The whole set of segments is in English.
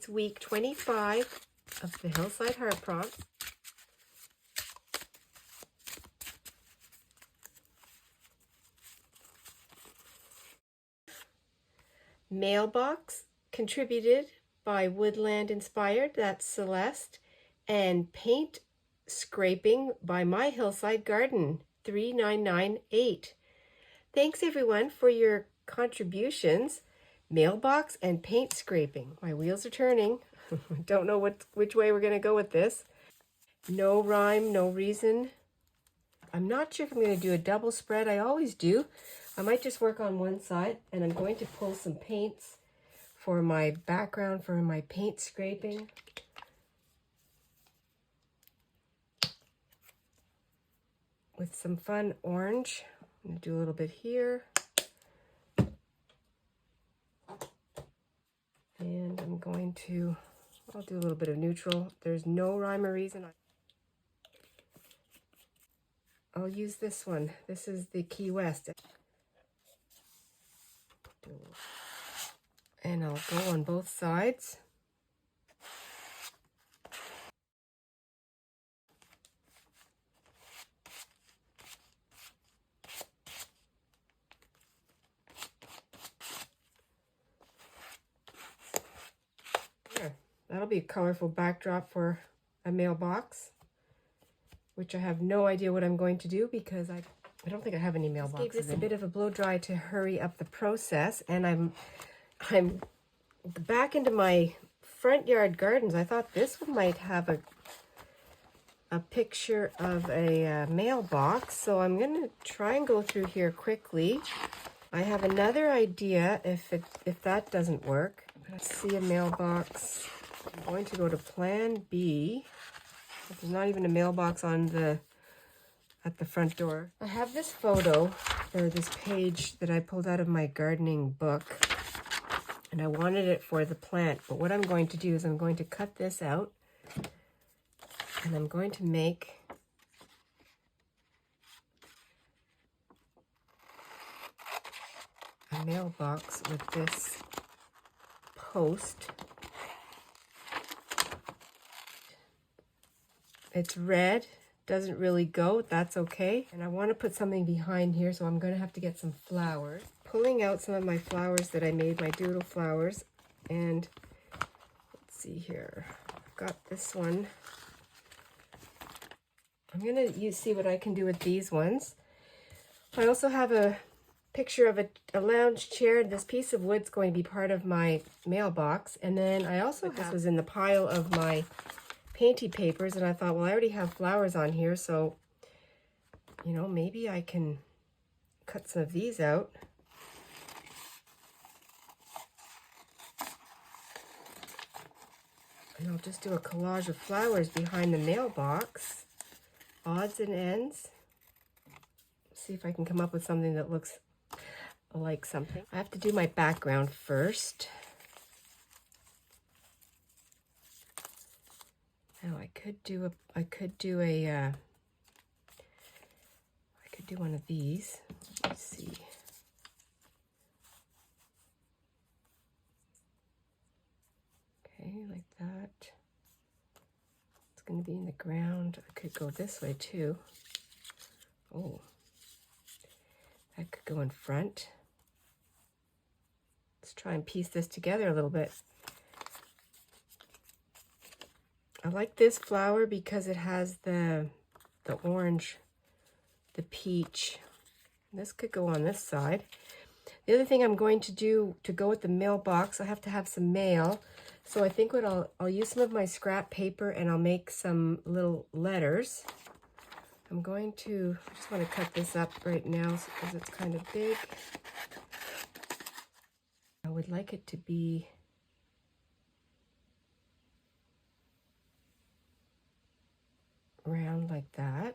It's week 25 of the Hillside Heart Prompts. Mailbox, contributed by Woodland Inspired, that's Celeste, and Paint Scraping by My Hillside Garden, 3998. Thanks everyone for your contributions. Mailbox and Paint Scraping. My wheels are turning. Don't know which way we're going to go with this. No rhyme, no reason. I'm not sure if I'm going to do a double spread. I always do. I might just work on one side, and I'm going to pull some paints for my background for my paint scraping. With some fun orange. I'm going to do a little bit here. And I'm going to, I'll do a little bit of neutral. There's no rhyme or reason. I'll use this one. This is the Key West. And I'll go on both sides. There. That'll be a colorful backdrop for a mailbox, which I have no idea what I'm going to do because I don't think I have any mailboxes. Gave this a bit of a blow dry to hurry up the process, and I'm back into my front yard gardens. I thought this one might have a picture of a mailbox, so I'm going to try and go through here quickly. I have another idea if that doesn't work. Let's see a mailbox. I'm going to go to Plan B. There's not even a mailbox on at the front door. I have this photo, or this page that I pulled out of my gardening book, and I wanted it for the plant. But what I'm going to do is I'm going to cut this out, and I'm going to make a mailbox with this post. It's red, doesn't really go, that's okay. And I want to put something behind here, so I'm going to have to get some flowers. Pulling out some of my flowers that I made, my doodle flowers. And let's see here, I've got this one. I'm going to see what I can do with these ones. I also have a picture of a lounge chair. This piece of wood's going to be part of my mailbox. And then I also have, this was in the pile of my painty papers, and I thought, well, I already have flowers on here, so, you know, maybe I can cut some of these out. And I'll just do a collage of flowers behind the mailbox. Odds and ends. See if I can come up with something that looks like something. I have to do my background first. Now I could do one of these. Let's see. Okay, like that. It's going to be in the ground. I could go this way too. Oh, that could go in front. Let's try and piece this together a little bit. I like this flower because it has the orange, the peach. This could go on this side. The other thing I'm going to do to go with the mailbox, I have to have some mail. So I think what I'll use some of my scrap paper, and I'll make some little letters. I just want to cut this up right now because it's kind of big. I would like it to be round like that.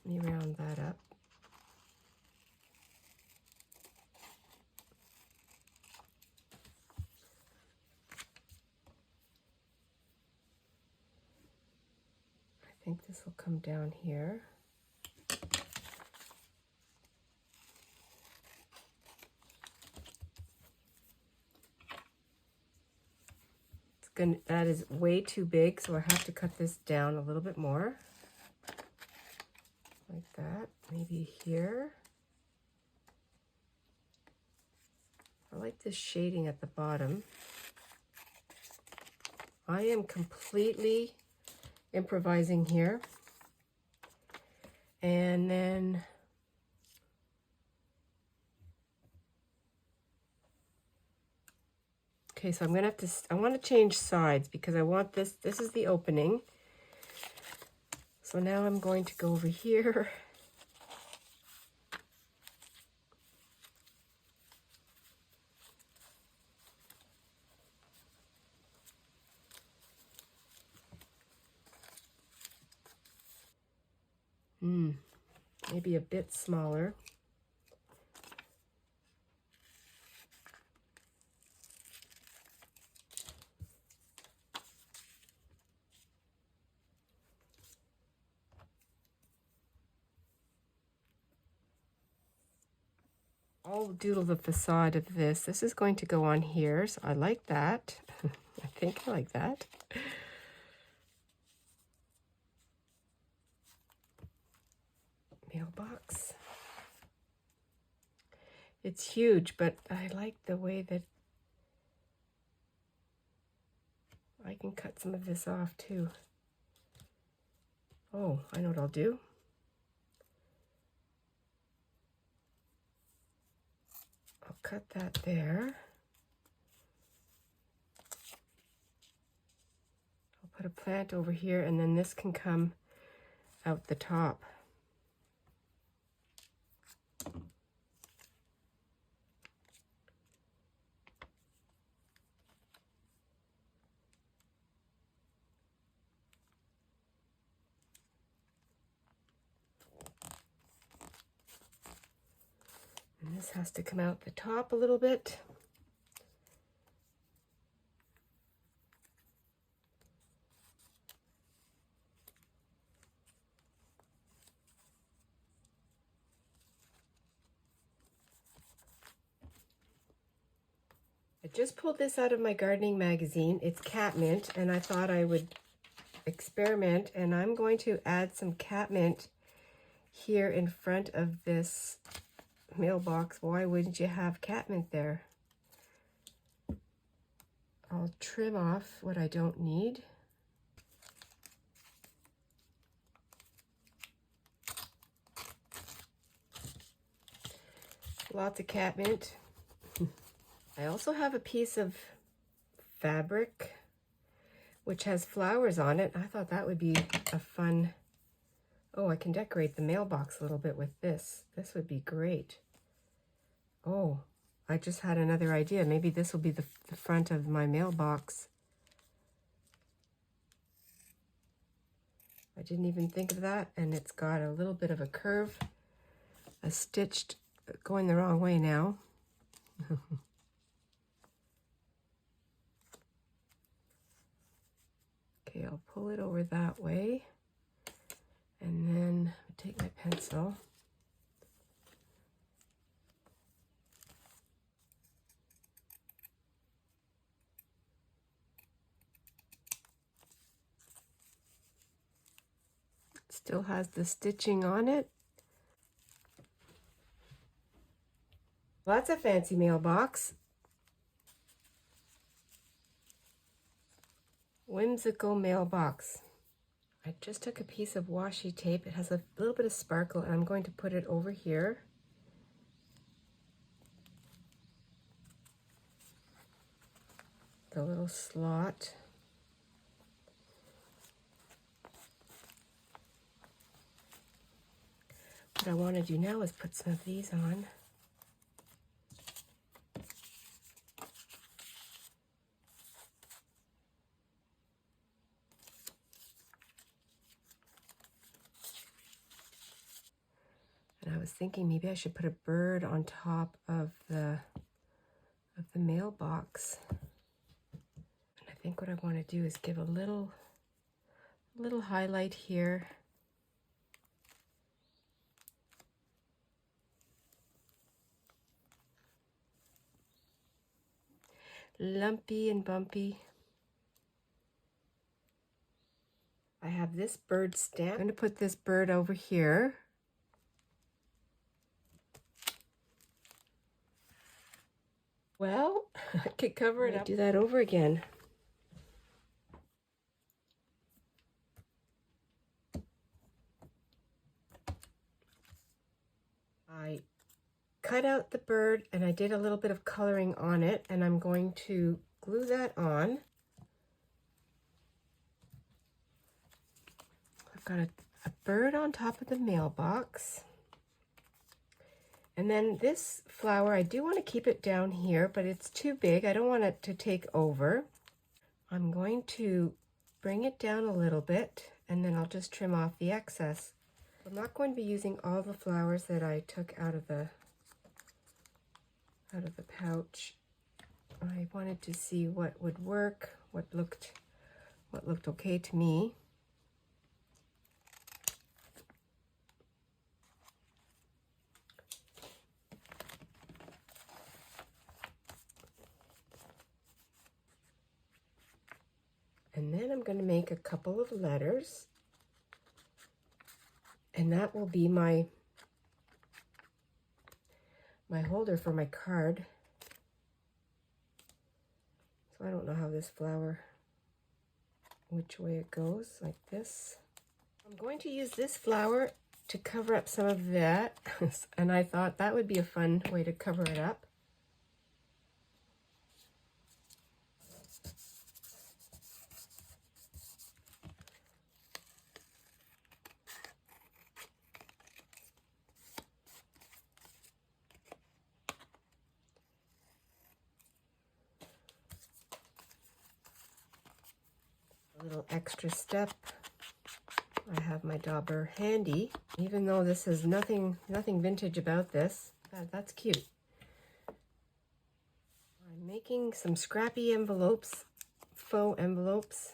Let me round that up. I think this will come down here. that is way too big, so I have to cut this down a little bit more. Like that, maybe here. I like this shading at the bottom. I am completely improvising here. And then okay, so I'm gonna have to, I want to change sides because I want this is the opening. So now I'm going to go over here. Maybe a bit smaller. I'll doodle the facade of this. This is going to go on here, so I like that. I think I like that. Mailbox. It's huge, but I like the way that I can cut some of this off too. Oh, I know what I'll do. I'll cut that there. I'll put a plant over here, and then this can come out the top. And this has to come out the top a little bit. I just pulled this out of my gardening magazine. It's catmint, and I thought I would experiment, and I'm going to add some catmint here in front of this mailbox. Why wouldn't you have catmint there? I'll trim off what I don't need. Lots of catmint. I also have a piece of fabric which has flowers on it. I thought that would be a fun, oh, I can decorate the mailbox a little bit with this. This would be great. Oh, I just had another idea. Maybe this will be the front of my mailbox. I didn't even think of that, and it's got a little bit of a curve, a stitched, going the wrong way now. Okay, I'll pull it over that way, and then take my pencil. It still has the stitching on it. Well, that's a fancy mailbox. Whimsical mailbox. I just took a piece of washi tape. It has a little bit of sparkle, and I'm going to put it over here. The little slot. What I want to do now is put some of these on. And I was thinking maybe I should put a bird on top of the mailbox. And I think what I want to do is give a little highlight here. Lumpy and bumpy. I have this bird stamp. I'm going to put this bird over here. Well, I could cover it up. Do that over again. I cut out the bird and I did a little bit of coloring on it, and I'm going to glue that on. I've got a bird on top of the mailbox. And then this flower, I do want to keep it down here, but it's too big. I don't want it to take over. I'm going to bring it down a little bit, and then I'll just trim off the excess. I'm not going to be using all the flowers that I took out of the pouch. I wanted to see what would work, what looked okay to me. And then I'm going to make a couple of letters, and that will be my holder for my card. So I don't know how this flower, which way it goes, like this. I'm going to use this flower to cover up some of that, and I thought that would be a fun way to cover it up. A little extra step. I have my dauber handy, even though this is nothing vintage about this. That's cute. I'm making some scrappy envelopes, faux envelopes.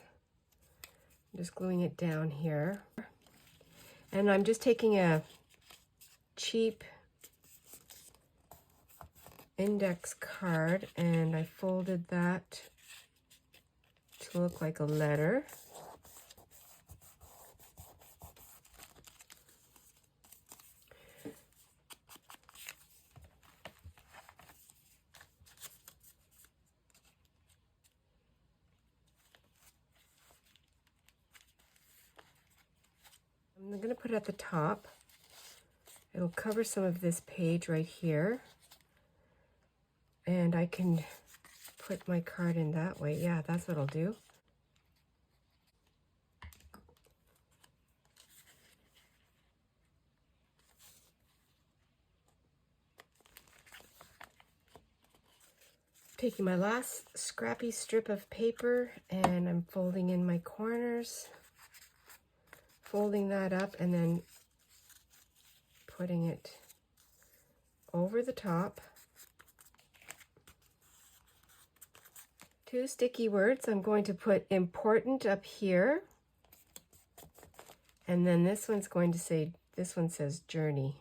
I'm just gluing it down here. And I'm just taking a cheap index card and I folded that to look like a letter. I'm going to put it at the top. It'll cover some of this page right here. And I can put my card in that way. Yeah, that's what I'll do. Taking my last scrappy strip of paper and I'm folding in my corners, folding that up and then putting it over the top. 2 sticky words. I'm going to put important up here, and then this one's going to say, this one says journey.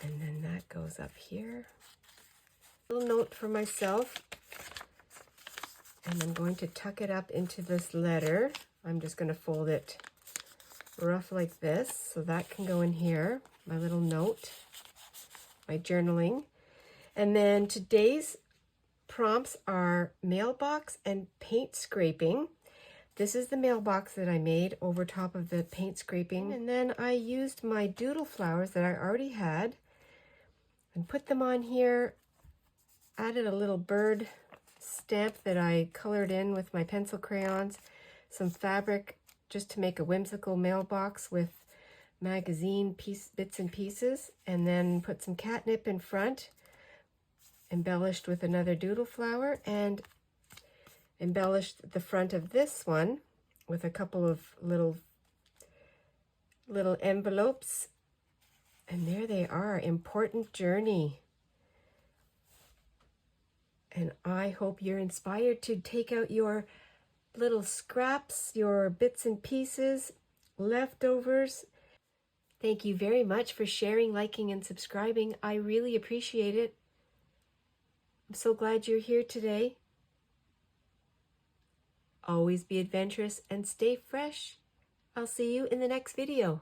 And then that goes up here. Little note for myself. And I'm going to tuck it up into this letter. I'm just going to fold it rough like this, so that can go in here. My little note, my journaling. And then today's prompts are mailbox and paint scraping. This is the mailbox that I made over top of the paint scraping. And then I used my doodle flowers that I already had and put them on here. Added a little bird stamp that I colored in with my pencil crayons, some fabric just to make a whimsical mailbox with magazine bits and pieces, and then put some catnip in front, embellished with another doodle flower, and embellished the front of this one with a couple of little envelopes. And there they are, important journey. And I hope you're inspired to take out your little scraps, your bits and pieces, leftovers. Thank you very much for sharing, liking, and subscribing. I really appreciate it. I'm so glad you're here today. Always be adventurous and stay fresh. I'll see you in the next video.